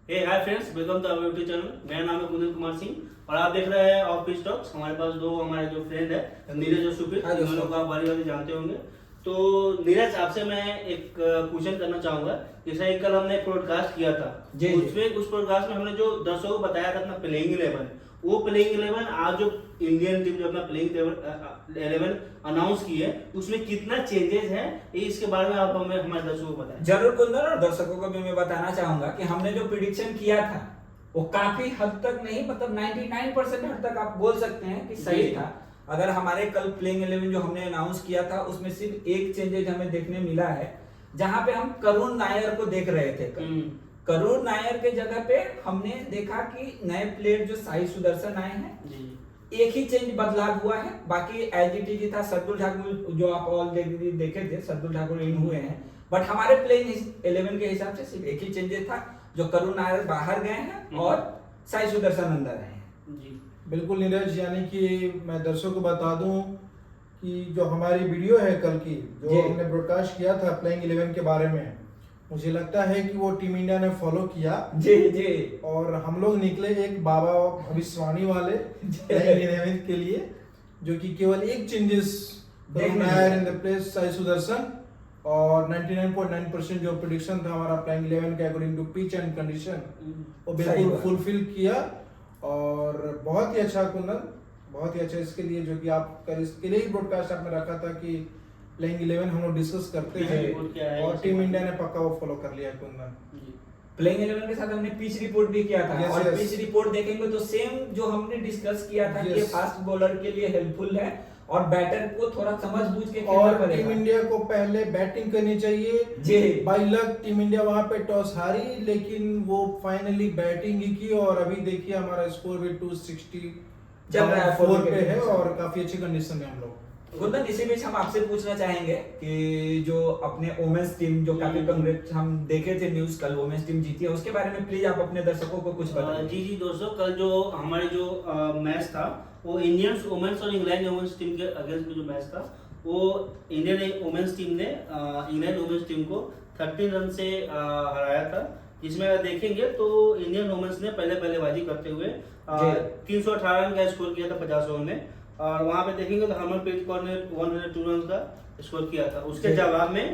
Hi friends, welcome to our YouTube channel. मेरा नाम है कुंदन कुमार सिंह और आप देख रहे हैं ऑफिस टॉक्स। हमारे पास दो हमारे जो फ्रेंड है नीरज और सुप्रीत, इन लोगों को आप बारी बारी जानते होंगे। तो नीरज, आपसे मैं एक क्वेश्चन करना चाहूंगा। जैसे एक कल हमने प्रोडकास्ट किया था, उसमें उस प्रोडकास्ट में हमने जो दर्शकों को बताया था अपना प्लेइंग 11, वो प्लेइंग 11 आज जो इंडियन टीम जो अपना प्लेइंग 11 अनाउंस की है, उसमें कितना चेंजेस है, ये इसके बारे में आप हमें हमारे दर्शकों को बताएं। जरूर कुंदन, और दर्शकों को भी मैं बताना चाहूंगा कि हमने जो प्रिडिक्शन किया था वो काफी हद तक नहीं, मतलब 99% हद तक आप बोल सकते हैं कि सही था। अगर हमारे कल प्लेइंग 11 जो हमने अनाउंस किया था उसमें सिर्फ एक चेंजेस हमें देखने मिला है, जहां पे हम करुण नायर को देख रहे थे। करुण नायर के जगह पे हमने देखा कि नए प्लेयर जो साई सुदर्शन आए हैं, एक ही चेंज बदलाव हुआ है, बाकी एज इट इज था। सर्दुल ठाकुर जो आप ऑलरेडी देखे थे, सर्दुल ठाकुर इन हुए हैं, बट हमारे प्लेइंग 11 के हिसाब से सिर्फ एक ही चेंजेस था, जो करुण नायर बाहर गए हैं और साई सुदर्शन अंदर आए हैं। जी बिल्कुल नीरज, यानी कि मैं दर्शकों को बता दूं कि जो हमारी वीडियो है कल की, जो हमने ब्रॉडकास्ट किया था प्लेइंग 11 के बारे में, मुझे लगता है कि वो टीम इंडिया ने फॉलो किया। जी जी। और हम लोग निकले एक बाबा भविष्यवाणी वाले प्लेइंग 11 के लिए, जो कि केवल एक changes Nair in the place Sai Sudharsan, और 99.9% जो प्रेडिक्शन था हमारा प्लेइंग 11 के according to pitch and condition, वो बिल्कुल फुलफिल किया। और बहुत ही अच्छा कुंदन, बहुत ही अच्छा इसके लिए जो कि आप कल इसके लिए ही ब्रॉडकास्ट आपने रखा था कि प्लेइंग 11 हम लोग डिस्कस करते हैं, और टीम इंडिया ने पक्का वो फॉलो कर लिया कुंदन। प्लेइंग 11 के साथ हमने पिच रिपोर्ट भी किया था, और पिच रिपोर्ट देखेंगे तो सेम जो हमने डिस्कस किया था कि फास्ट बॉलर के लिए हेल्पफुल है और बैटर को थोड़ा समझ बूझ के खेलना और पड़ेगा। टीम इंडिया को पहले बैटिंग करनी चाहिए जी। बाय लक टीम इंडिया वहां पे टॉस हारी, लेकिन वो फाइनली बैटिंग ही की, और अभी देखिए हमारा स्कोर भी 260 चल रहा है, 4 पे है, और काफी अच्छी कंडीशन में हम लोग। गुंदन, इसी बीच हम आपसे पूछना चाहेंगे कि जो अपने वुमेन्स टीम जो काफी कांग्रेस हम देखे थे न्यूज, कल वुमेन्स टीम जीती है, उसके बारे में प्लीज आप अपने दर्शकों को कुछ बताएं। जी जी दोस्तों, कल जो हमारे जो मैच था वो इंडियन वुमेन्स और इंग्लैंड वुमेन्स टीम के अगेंस्ट में जो मैच था, वो इंडियन वुमेन्स टीम ने इंग्लैंड वुमेन्स टीम को 13 रन से हराया था। जिसमें अगर देखेंगे तो इंडियन वुमेन्स ने पहले बल्लेबाजी करते हुए 318 रन का स्कोर किया था 50 ओवर में, और वहां पे देखेंगे तो हरमनप्रीत कौर ने 102 रन का स्कोर किया था। उसके जवाब में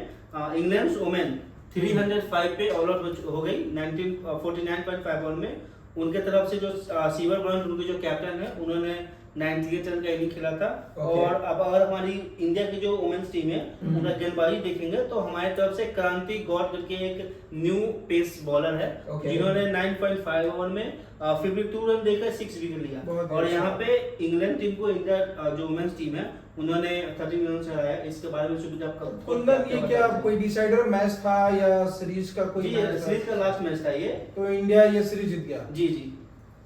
इंग्लैंड वुमेन 305 पे ऑल आउट हो गई 49.5 ओवर में। उनके तरफ से जो सीवर ब्रांड, उनके जो कैप्टन है, उन्होंने 98 रन का इनिंग खेला था। और अब अगर हमारी इंडिया की जो वुमेन्स टीम है उनका गेंदबाजी देखेंगे तो हमारी तरफ से क्रांति गौड़ करके एक न्यू पेस बॉलर है, जिन्होंने 9.5 ओवर में 52 रन देकर 6 विकेट लिया। और यहाँ पे इंग्लैंड टीम को इंडिया जो वुमेन्स टीम है उन्होंने 13 रन से हराया। इसके बारे में सुबह आपका कुंदन, ये क्या कोई डिसाइडर मैच था या सीरीज का कोई? सीरीज का लास्ट मैच था ये, तो इंडिया ये सीरीज जीत गया। जी जी।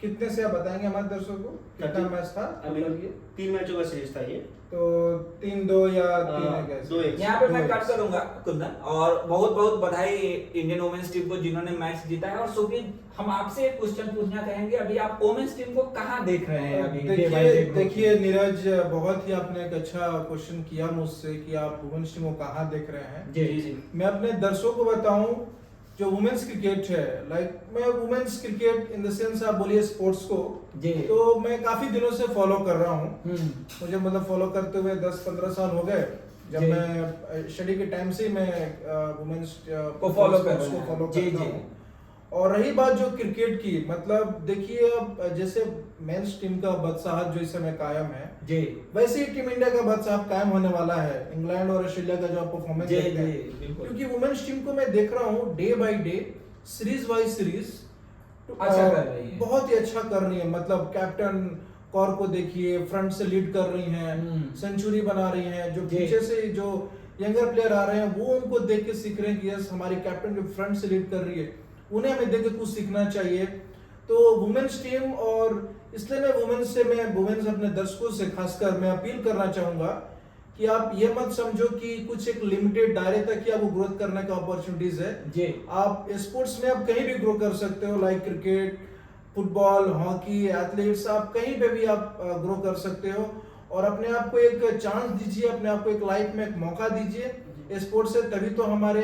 कितने से आप बताएंगे हमारे दर्शकों को, कितना मैच था? अभी 3 मैचों का सीरीज था ये, तो 3-2 या 3-1? यहाँ पे मैं कट करूंगा कुंदन, और बहुत बहुत बधाई इंडियन वुमेन्स टीम को जिन्होंने मैच जीता है। और सुबीर, हम आपसे एक क्वेश्चन पूछना चाहेंगे, अभी आप वुमेन्स टीम को कहाँ देख रहे हैं अभी? देखिए नीरज, बहुत ही आपने एक अच्छा क्वेश्चन किया मुझसे कि आप वुमेन्स टीम को कहाँ देख रहे हैं। जी जी। मैं अपने दर्शकों को बताऊं, जो वुमेन्स क्रिकेट है, लाइक मैं women's cricket in the sense आप बोलिए स्पोर्ट्स को, तो मैं काफी दिनों से फॉलो कर रहा हूँ। मुझे मतलब फॉलो करते हुए 10-15 साल हो गए। जब मैं स्टडी के टाइम से मैं वुमेन्स को फॉलो करता हूँ। और रही बात जो क्रिकेट की, मतलब देखिए अब जैसे मेंस टीम का बदसाहत जो इस समय कायम है जी, वैसे ही टीम इंडिया का बदसाहत कायम होने वाला है। इंग्लैंड और ऑस्ट्रेलिया का जो आप परफॉर्मेंस देखते हैं, क्योंकि वुमेन्स टीम को मैं देख रहा हूँ day by day, series by series अच्छा कर रही है, बहुत ही अच्छा कर रही है। मतलब कैप्टन कौर को देखिए, फ्रंट से लीड कर रही हैं, सेंचुरी बना रही हैं। जो पीछे से जो यंगर प्लेयर आ रहे हैं वो उनको देख के सीख रहे हैं कि यस, हमारी कैप्टन जो फ्रंट से लीड कर रही है, उन्हें हमें देख के कुछ सीखना चाहिए। तो वुमेन्स टीम, और इसलिए मैं वुमेन्स अपने दर्शकों से खासकर मैं अपील करना चाहूंगा कि आप ये मत समझो कि कुछ एक लिमिटेड दायरे तक ही आपको ग्रोथ करने का अपॉर्चुनिटीज है जी। आप स्पोर्ट्स में आप कहीं भी ग्रो कर सकते हो, like cricket, football, hockey, athletes, आप कहीं पे भी आप ग्रो कर सकते हो। और अपने आप को एक चांस दीजिए, अपने आप को एक लाइफ में एक मौका दीजिए स्पोर्ट्स से, तभी तो हमारे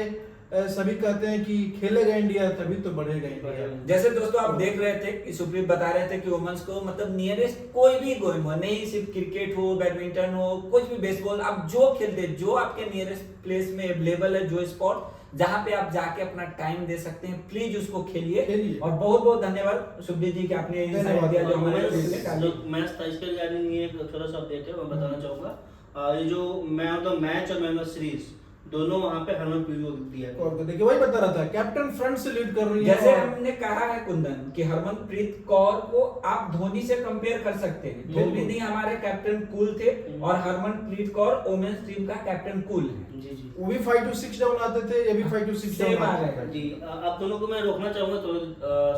सभी कहते हैं कि खेलेगा इंडिया तभी तो बढ़ेगा इंडिया। जैसे दोस्तों आप देख रहे थे कि सुप्रीत बता रहे थे कि वुमेन्स को मतलब नियरेस्ट कोई भी गेम हो, नहीं सिर्फ क्रिकेट हो, बैडमिंटन हो, कुछ भी, बेसबॉल, आप जो खेलते, जो आपके नियरेस्ट प्लेस में अवेलेबल है, जो स्पॉट जहां पे आप जाके अपना टाइम दे सकते हैं, प्लीज उसको खेलिए। और बहुत बहुत धन्यवाद सुप्रीत जी कि आपने इंसाइट दिया जो हमारे जो मैच था इसके रिगार्डिंग ये थोड़ा सा अपडेट है, मैं बताना चाहूंगा। ये जो मैन ऑफ द मैच और मैन ऑफ द सीरीज दोनों वहां पे हरमनप्रीत को दिया है। और देखिए वही बता रहा था, कैप्टन फ्रंट से लीड कर रही है। जैसे हमने कहा है कुंदन कि हरमनप्रीत कौर को आप धोनी से कंपेयर कर सकते हैं। धोनी हमारे कैप्टन कूल थे और हरमनप्रीत कौर वुमेन्स टीम का कैप्टन कूल है। जी जी, वो भी 5 to 6 डाउन आते थे, ये भी 5 to 6 डाउन आते थे। जी आप दोनों को मैं रोकना चाहूंगा थोड़े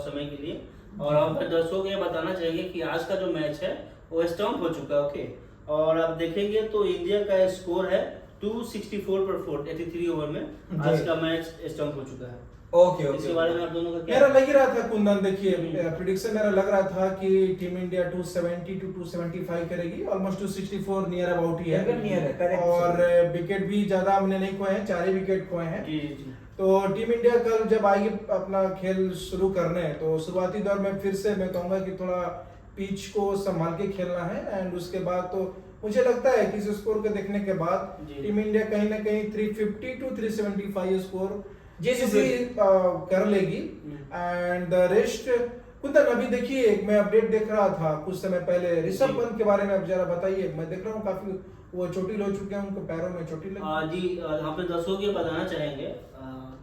समय के लिए, और आप दर्शकों को ये बताना चाहिए कि आज का जो मैच है वो स्टम्प हो चुका है। ओके, और आप देखेंगे तो इंडिया का स्कोर है 264 पर 4 83 ओवर में आज का मैच स्टम्प हो चुका है। ओके ओके, इसके बारे में आप दोनों का क्या? मेरा लग ही रहा था कुंदन, देखिए प्रेडिक्शन मेरा लग रहा था कि टीम इंडिया 270 to 275 करेगी, ऑलमोस्ट 264 नियर अबाउट ही एकदम नियर है, है। करेक्ट। और विकेट भी ज्यादा हमने नहीं खोए हैं, 4 ही विकेट खोए हैं। जी जी जी, तो टीम इंडिया कल जब आएगी अपना खेल शुरू करने, तो शुरुआती दौर में फिर से मैं कहूंगा कि थोड़ा पिच को संभाल के खेलना है। एंड उसके बाद तो मुझे लगता है कि इस स्कोर को देखने के बाद जी। टीम इंडिया कहीं ना कहीं 350 to 375 स्कोर जी, कर लेगी। एंड द रेस्ट कुंदन, अभी देखिए मैं अपडेट देख रहा था कुछ समय पहले, ऋषभ पंत के बारे में अब जरा बताइए। मैं देख रहा हूँ काफी वो चोटिल हो चुके हैं, उनको पैरों में चोटिल लगी। जी यहाँ पे दर्शकों को ये बताना चाहेंगे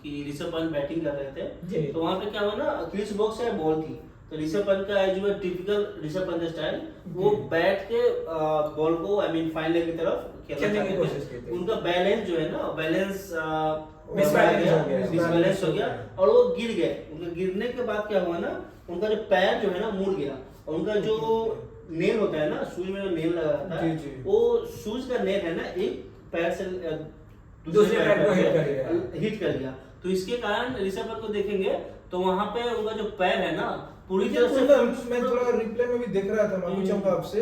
कि ऋषभ पंत बैटिंग कर रहे थे, तो वहाँ पे क्या हुआ ना, क्रिस बॉक्स है बॉल थी, तो ऋषभ पंत का जो है टिपिकल ऋषभ पंत स्टाइल, वो बैठ के बॉल को आई मीन फाइन लेग की तरफ खेलने की कोशिश की थी। उनका बैलेंस जो है ना, बैलेंस मिसबैलेंस हो गया और वो गिर गए। उनके गिरने के बाद क्या हुआ ना, उनका जो पैर जो है ना मुड़ गया, और उनका जो नेल होता है ना, शूज में जो नेल लगा रहता है, वो शूज का नेल है ना, एक पैर से दूसरे पैर को हिट कर गया। तो इसके कारण ऋषभ पंत को देखेंगे तो वहां पे उनका जो पैर है ना पूरी तरह से, मैं थोड़ा रिप्ले में भी देख रहा था, मैं पूछूंगा आपसे,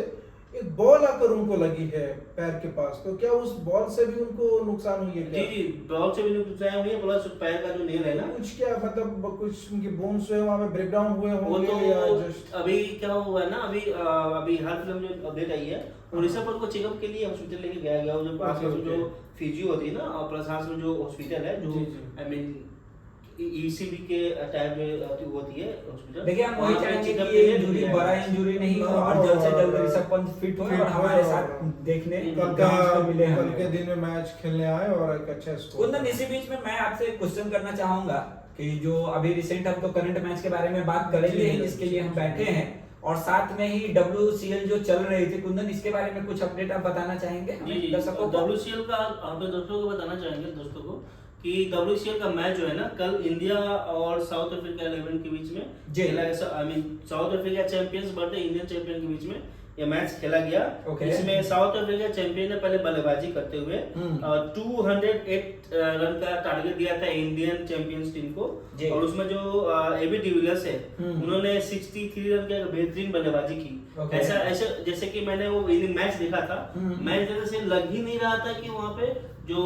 एक बॉल आकर उनको लगी है पैर के पास, तो क्या उस बॉल से भी उनको नुकसान हुई है क्या? जी बॉल से भी नुकसान हुई है, प्लस पैर का जो नेल है ना, कुछ क्या मतलब कुछ उनके बोन्स हुए वहां पे ब्रेकडाउन हुए वो होंगे तो या जस्ट अभी क्या हुआ है ना, अभी हर फिल्म जो अपडेट आई है, और ऋषभ पंत को चेकअप के लिए हॉस्पिटल लेके गया गया, जो पास में जो फिजियो होती है ना, और प्रशासन में जो हॉस्पिटल है, जो आई मीन ईसीबी के टाइप में होती है हॉस्पिटल। देखिए हम वही चाहेंगे कि ये इंजरी बड़ा इंजरी नहीं हो और जल्द से जल्द ऋषभ पंत फिट हो और हमारे साथ देखने मिले। कल के दिन में मैच खेलने आए और एक अच्छा स्कोर। कुंदन, इसी बीच में मैं आपसे एक क्वेश्चन करना चाहूंगा कि जो अभी रिसेंट हम तो करंट मैच के बारे में बात करेंगे ही, जिसके लिए हम बैठे हैं, और साथ में ही WCL जो चल रही थी, कुंदन इसके बारे में कुछ अपडेट आप बताना चाहेंगे दर्शकों को? WCL का आप दर्शकों को बताना चाहेंगे दोस्तों को कि WCL का मैच जो है ना, कल इंडिया और साउथ अफ्रीका 11 के बीच में खेला गया। I mean south Africa champions versus Indian champion के बीच में ये मैच खेला गया। इसमें साउथ अफ्रीका चैंपियन ने पहले बल्लेबाजी करते हुए 208 रन का टारगेट दिया था इंडियन चैंपियंस टीम को, और उसमें जो एबी डिविलियर्स है उन्होंने 63 रन की बेहतरीन बल्लेबाजी की। ऐसा जैसे कि मैंने वो मैच देखा था, मैच देखने से लग ही नहीं रहा था कि वहाँ पे जो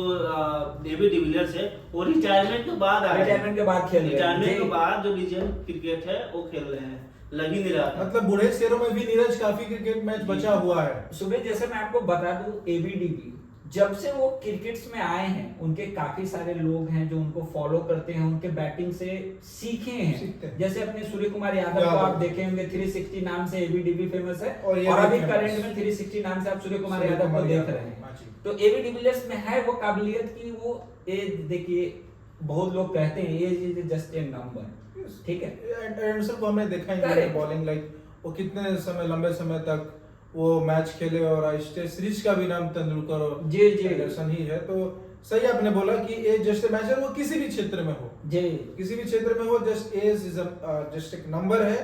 एबी डिविलियर्स है वो रिटायरमेंट के बाद आ रहे हैं, रिटायरमेंट के बाद खेल रहे हैं, रिटायरमेंट के बाद जो लीजेंड क्रिकेट है वो खेल रहे हैं, लग ही नहीं रहा था। मतलब बूढ़े शेरों में भी नीरज काफी क्रिकेट मैच बचा हुआ है। सुबह जैसे मैं आपको बता दूं, एबीडीबी जब से वो क्रिकेट्स में आए हैं, उनके काफी सारे लोग हैं जो उनको फॉलो करते हैं, उनके बैटिंग से सीखे हैं। जैसे अपने सूर्य कुमार यादव को आप देखे होंगे, 360 नाम से एबीडीबी फेमस है, और अभी करंट में 360 नाम से आप सूर्य कुमार यादव को देख रहे हैं। तो एबी डिविलियर्स में है वो काबिलियत की वो एज, देखिए बहुत लोग कहते हैं age is just a number, ठीक है। एंडरसन को हमने देखा ही बॉलिंग, लाइक वो कितने समय लंबे समय तक वो मैच खेले, और टेस्ट सीरीज का भी नाम तेंदुलकर और एंडरसन ही है। तो सही आपने बोला कि एज जस्ट ए मैच, वो किसी भी क्षेत्र में हो, किसी भी क्षेत्र में हो, जस्ट एज इज जस्ट एक नंबर है।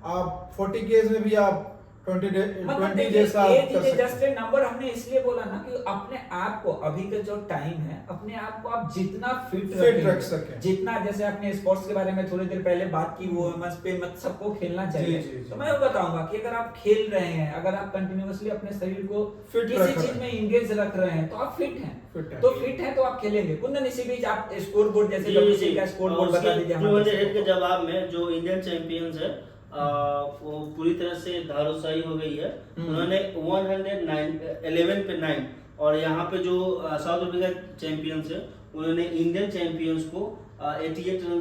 आप 40 की एज में भी आप मतलब 20 जैसा ये आप कर सकते जस्ट नंबर हमने इसलिए बोला ना कि अपने आप को अभी का जो टाइम है अपने आप को आप जितना फिट रख सकें। जितना जैसे आपने स्पोर्ट्स के बारे में थोड़ी देर पहले बात की वो मत पे मत सबको खेलना चाहिए। जी। तो मैं बताऊंगा कि अगर आप खेल रहे हैं अगर आप कंटिन्यूअसली अपने शरीर को फिट किसी रख रहे चीज में एंगेज रख रहे हैं तो आप फिट हैं। फिट हैं। तो फिट हैं तो आप खेलेंगे। कुंदन इसी बीच आप स्कोर बोर्ड जैसे जी, WC जी। का स्कोर और बोर्ड बता उसके दीजिए 200 के जवाब में जो इंडियन चैंपियंस है वो पूरी तरह से धाराशायी हो गई है। उन्होंने 111 पे 9 और यहाँ पे जो साउथ अफ्रीका चैंपियंस है उन्होंने इंडियन चैंपियंस को 88 रन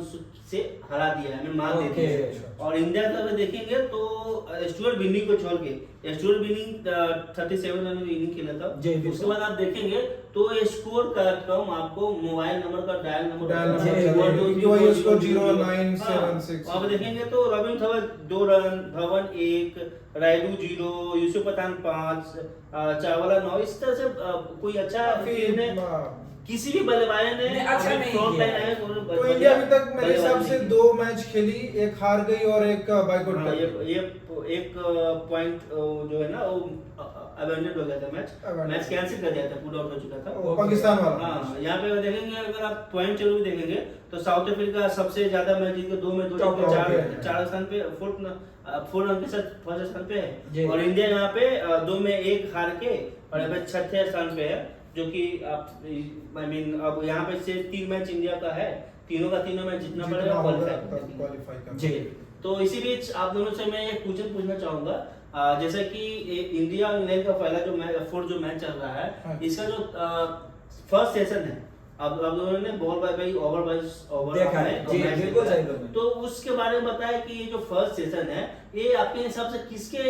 से हरा दिया है, मार दे दिया है। और इंडिया का अगर देखेंगे तो स्टुअर्ट बिन्नी को छोड़ के स्टुअर्ट बिन्नी 37 रन में इनिंग खेला था। उसके बाद आप देखेंगे तो स्कोर का रकम आपको मोबाइल नंबर का डायल नंबर वही स्कोर 09776। आप देखेंगे तो रविंद्र धवन 2 रन, धवन 1, रायडू 0, यूसुफ पठान 5, चावला 9। इस तरह से कोई अच्छा किसी भी बल्लेबाज ने अच्छा नहीं किया। तो इंडिया अभी तक मेरे हिसाब से 2 मैच खेली, एक हार गई और एक बाइकआउट कर गई। ये एक पॉइंट जो है ना वो अबेंडन हो गया था मैच कैंसिल कर दिया था, पुट आउट हो चुका था पाकिस्तान वाला। हाँ, यहाँ पे देखेंगे अगर आप पॉइंट जरूर देखेंगे तो साउथ अफ्रीका सबसे ज्यादा मैच जीत के 2 में 2 4 स्थान पे 4 रन के साथ फर्स्ट स्थान पे है। और इंडिया यहाँ पे 2 में 1 हार के और अभी 6थे स्थान पे है, जो कि आप अब यहाँ पे से 3 मैच इंडिया का है, तीनों मैच जीतना पड़ेगा क्वालिफाई करना। जी। तो इसी बीच आप दोनों से मैं एक क्वेश्चन पूछना चाहूंगा, जैसे कि इंडिया और इंग्लैंड का पहला जो मैच चल रहा है, इसका जो फर्स्ट सेशन है, अब दोनों ने बॉल बाय ओवर देखा है। जी, बिल्कुल सही बोले। तो उसके बारे में बताया कि ये जो फर्स्ट सेशन है ये आपके हिसाब से किसके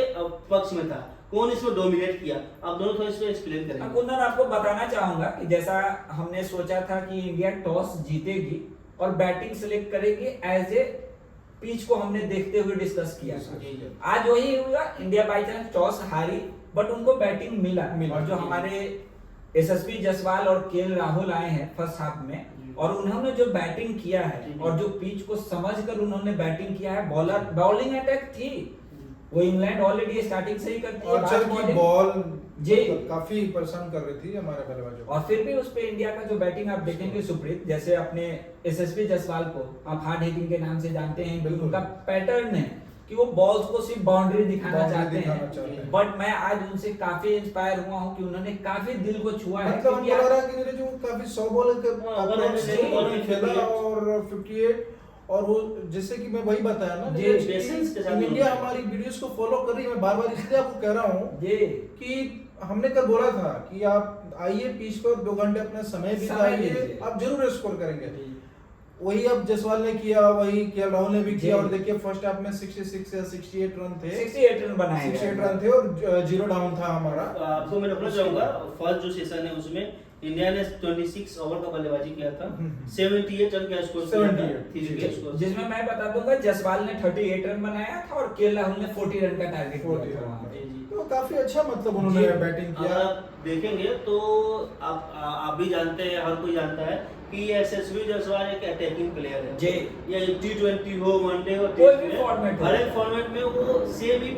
पक्ष में था, कौन इसको डोमिनेट किया? आप दोनों थोड़ा इसको एक्सप्लेन करेंगे। कुंदन आपको बताना चाहूंगा कि जैसा हमने सोचा था कि इंडिया टॉस जीतेगी और बैटिंग सिलेक्ट करेगी एज ए पिच को हमने देखते हुए डिस्कस किया। आज वही हुआ, इंडिया बाई चांस टॉस हारी बट उनको बैटिंग मिला। और जो हमारे SSB जसवाल और KL राहुल आए हैं फर्स्ट हाफ में और उन्होंने जो बैटिंग किया है और जो पिच को समझकर उन्होंने बैटिंग किया है, बॉलिंग अटैक थी वो इंग्लैंड ऑलरेडी स्टार्टिंग से ही करती है। और की बॉल जी काफी परेशान कर रही थी हमारे बल्लेबाजों को। और फिर भी उस पे इंडिया का जो बैटिंग आप देखेंगे सुप्रीत, जैसे अपने SSB जसवाल को आप हार्ड हिटिंग के नाम से जानते हैं कि उनका पैटर्न है कि वो बॉल्स को सिर्फ बाउंड्री दिखाना चाहते हैं। बट मैं आज उनसे काफी इंस्पायर हुआ हूं कि उन्होंने काफी दिल को छुआ है। मतलब हमको लग रहा है कि जो काफी 100 बॉल के खेला और 58 और वो जैसे कि मैं वही बताया ना इंडिया हमारी वीडियोस को फॉलो कर रही है। मैं बार-बार इसलिए आपको कह रहा हूं कि हमने कल बोला था कि आप आइए पिच पर 2 घंटे अपना समय बिताइए, आप जरूर स्कोर करेंगे। वही अब जसवाल ने किया, वही KL राहुल ने भी किया और देखिए फर्स्ट हाफ में 66 या 68 रन थे, 68 रन बनाए, 68 रन थे और 0 डाउन था हमारा। आपको मैं बताना चाहूंगा फर्स्ट जो सेशन है उसमें इंडिया ने 26 ओवर का बल्लेबाजी किया था, 78 रन का स्कोर किया, जिसमें मैं बता दूंगा जसवाल ने 38 रन बनाया था और KL राहुल ने 40 रन का टारगेट किया था। तो काफी अच्छा मतलब उन्होंने बैटिंग किया। आप देखेंगे तो आप भी जानते हैं, हर कोई जानता है कि SSB जसवाल एक अटैकिंग प्लेयर है। जी। या T20 हो, वनडे हो, कोई भी फॉर्मेट, हर एक फॉर्मेट में वो सेम ही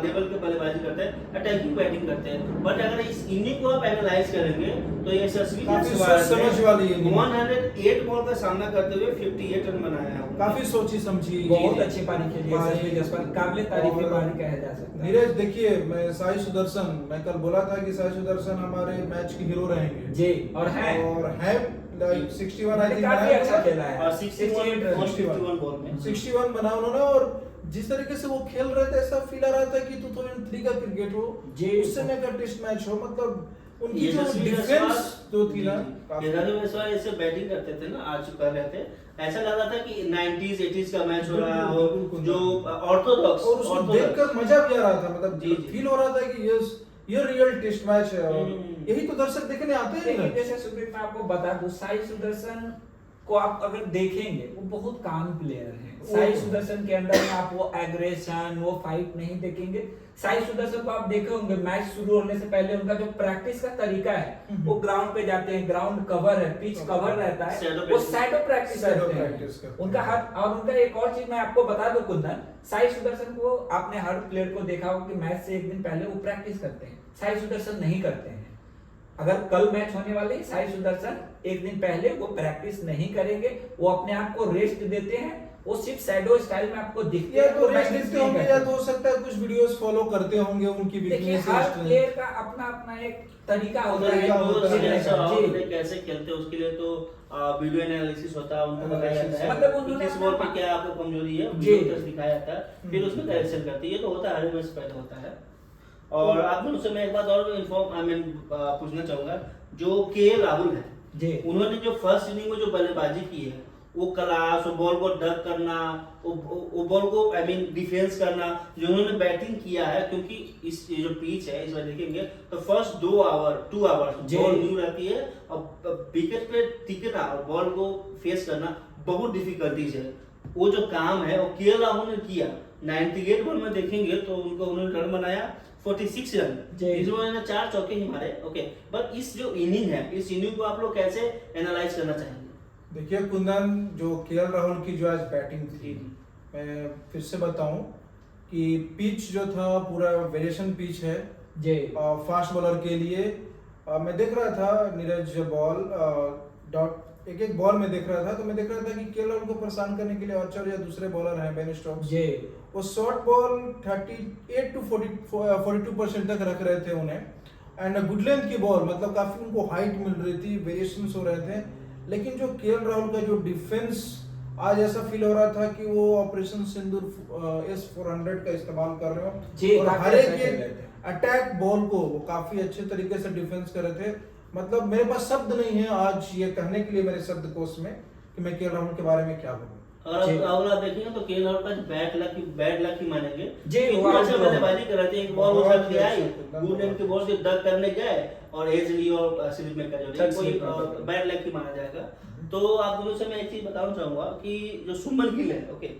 लेवल के बल्लेबाजी करते हैं, अटैकिंग बैटिंग करते हैं। बट अगर इस इनिंग को आप एनालाइज करेंगे तो SSB समझ वाली 108 बॉल का सामना करते हुए 58 रन बनाया है। काफी सोची समझी, बहुत अच्छी पारी खेली SSB जसवाल, काबिले तारीफ की पारी कहा जा सकता है। नीरज देखिए, मैं साई सुदर्शन, मैं कल बोला था कि साई सुदर्शन हमारे मैच के हीरो रहेंगे जी, और है 61 आई थिंक काफी अच्छा खेला है और 61 बॉल में 61 बना उन्होंने। और जिस तरीके से वो खेल रहे थे ऐसा फील आ रहा था कि 2003 का क्रिकेट हो, उस समय का टेस्ट मैच हो। मतलब उनकी जो डिफेंस जो थी ना, जसवाल ऐसे बैटिंग करते थे ना, आज कर रहे थे, ऐसा लग रहा था कि 90s 80s का मैच हो रहा हो, जो ऑर्थोडॉक्स, और उसको देखकर मजा भी आ रहा था। मतलब फील हो रहा था कि ये रियल टेस्ट मैच है और यही तो दर्शक देखने आते हैं। जैसे सुप्रीत मैं आपको बता दूं, साई सुदर्शन को आप अगर देखेंगे वो बहुत काम प्लेयर हैं। साई सुदर्शन के अंदर में आप वो एग्रेशन, वो फाइट नहीं देखेंगे। साई सुदर्शन को आप देखे होंगे मैच शुरू होने से पहले उनका जो प्रैक्टिस का तरीका है, वो ग्राउंड पे जाते हैं, ग्राउंड कवर है, पिच कवर रहता है, वो शैडो प्रैक्टिस करते हैं उनका हाथ। और उनका एक और चीज मैं आपको बता दूं कुंदन, साई सुदर्शन को आपने हर प्लेयर को देखा होगा कि मैच से एक दिन पहले वो प्रैक्टिस करते हैं, साई सुदर्शन नहीं करते हैं। अगर कल मैच होने वाले साई सुदर्शन एक दिन पहले वो प्रैक्टिस नहीं करेंगे, वो अपने आप को रेस्ट देते हैं, वो सिर्फ शैडो स्टाइल में आपको दिखते या हैं, तो रेस्ट देते होंगे या तो हो सकता है कुछ वीडियोस फॉलो करते होंगे उनकी देखिए वीकनेस। हर प्लेयर का अपना अपना एक तरीका होता है तरीका होता है। जी। कैसे खेलते हैं उसके लिए तो वीडियो एनालिसिस होता है, उनको बताया जाता है मतलब उन्होंने किस बॉल पे क्या आपको कमजोरी है, जी। वीडियो टेस्ट दिखाया जाता है, फिर उसमें करेक्शन करती है। ये तो होता है, हर मैच पहले होता है। और आप दोनों से मैं एक बात और पूछना चाहूंगा, जो के राहुल है जी, उन्होंने जो फर्स्ट इनिंग में जो बल्लेबाजी की है, वो क्लास, वो बॉल को डक करना, वो बॉल को डिफेंस करना, जो उन्होंने बैटिंग किया है, क्योंकि इस ये जो पिच है इस बार देखेंगे तो फर्स्ट 2 आवर्स बॉल न्यू रहती है और विकेट पे टिकना और बॉल को फेस करना बहुत डिफिकल्टीज है। वो जो काम है वो के राहुल ने किया। 98 बॉल में देखेंगे तो उन्होंने रन बनाया 46 रन, इसमें उन्होंने 4 चौके ही मारे। ओके, बट इस जो इनिंग है, इस इनिंग को आप लोग कैसे एनालाइज करना चाहेंगे? देखिए कुंदन, जो केएल राहुल की जो आज बैटिंग थी, मैं फिर से बताऊं कि पिच जो था पूरा वेरिएशन पिच है जी, फास्ट बॉलर के लिए। मैं देख रहा था नीरज बॉल डॉट एक बॉल में देख रहा था, तो मैं देख रहा था कि केएल राहुल को परेशान करने के लिए आर्चर या दूसरे बॉलर हैं बेन स्टोक्स जी, वो शॉर्ट बॉल 38 to 42% तक रख रहे थे उन्हें, एंड गुड लेंथ की बॉल, मतलब काफी उनको हाइट मिल रही थी, वेरिएशंस हो रहे थे। लेकिन जो केएल राहुल का जो डिफेंस, आज ऐसा फील हो रहा था कि वो ऑपरेशन सिंदूर S400 का इस्तेमाल कर रहे जी, हो, और काफी हर अच्छा खेल रहे एक थे। अटैक बॉल को वो काफी अच्छे तरीके से डिफेंस कर रहे थे। मतलब मेरे पास शब्द नहीं है आज ये कहने के लिए मेरे शब्दकोश में कि मैं केएल राहुल के बारे में क्या बोलूं। और अब आप देखेंगे तो के राहुल का बैड लक ही मानेंगे जी, इतना अच्छा बल्लेबाजी कर रहे थे। एक बॉल उछल के आई, बहुत गुड लेंथ की बॉल से डक करने गए और एजली और स्लिप में कर सर, कोई slip में बैड लक ही माना जाएगा। तो आप दोनों से मैं एक चीज बताना चाहूंगा कि जो सुमन गिल है, ओके,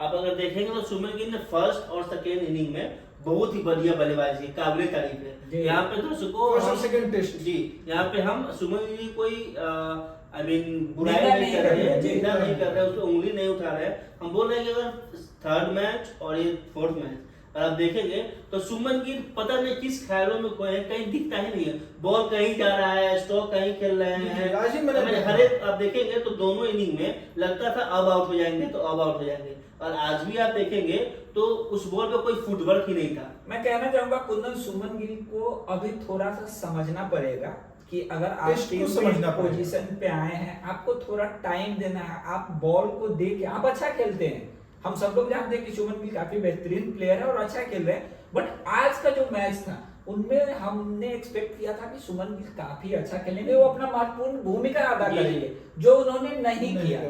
आप अगर देखेंगे तो सुमन गिल ने फर्स्ट और सेकेंड इनिंग में बहुत ही बढ़िया बल्लेबाजी, काबिल तारीफ है। यहाँ पे दर्शकों फर्स्ट और सेकंड टेस्ट जी, यहाँ पे हम सुमन गिल की कोई बुराई निंदा नहीं कर रहे हैं, जी, निंदा नहीं कर रहे हैं, उस पर उंगली नहीं उठा रहे हैं। हम बोल रहे हैं कि अगर थर्ड मैच और ये फोर्थ मैच अगर आप देखेंगे तो सुमन गिल पता नहीं किस ख्यालों में कोई है, कहीं दिखता ही नहीं है, बॉल कहीं जा रहा है, स्टॉक कहीं खेल रहे हैं। आज ही मैंने हर एक आप देखेंगे तो दोनों इनिंग में लगता था अब आउट हो जाएंगे तो अब आउट हो जाएंगे, और आज भी आप देखेंगे तो उस बॉल पे कोई फुटवर्क ही नहीं था। आप मैं कहना चाहूंगा कुंदन, सुमन गिल को अभी थोड़ा सा समझना पड़ेगा कि अगर आप टेस्ट को टीम समझना में पड़ेगा। पोजीशन पे आए हैं, आपको थोड़ा टाइम देना है, आप बॉल को दे के आप अच्छा खेलते हैं। हम सब लोग जानते हैं कि सुमन गिल काफी बेहतरीन प्लेयर है और अच्छा खेल रहे हैं, बट आज का जो मैच था उनमें हमने एक्सपेक्ट किया था कि सुमन गिल काफी अच्छा खेलेंगे, वो अपना महत्वपूर्ण भूमिका अदा जी। करेंगे, जो उन्होंने नहीं किया।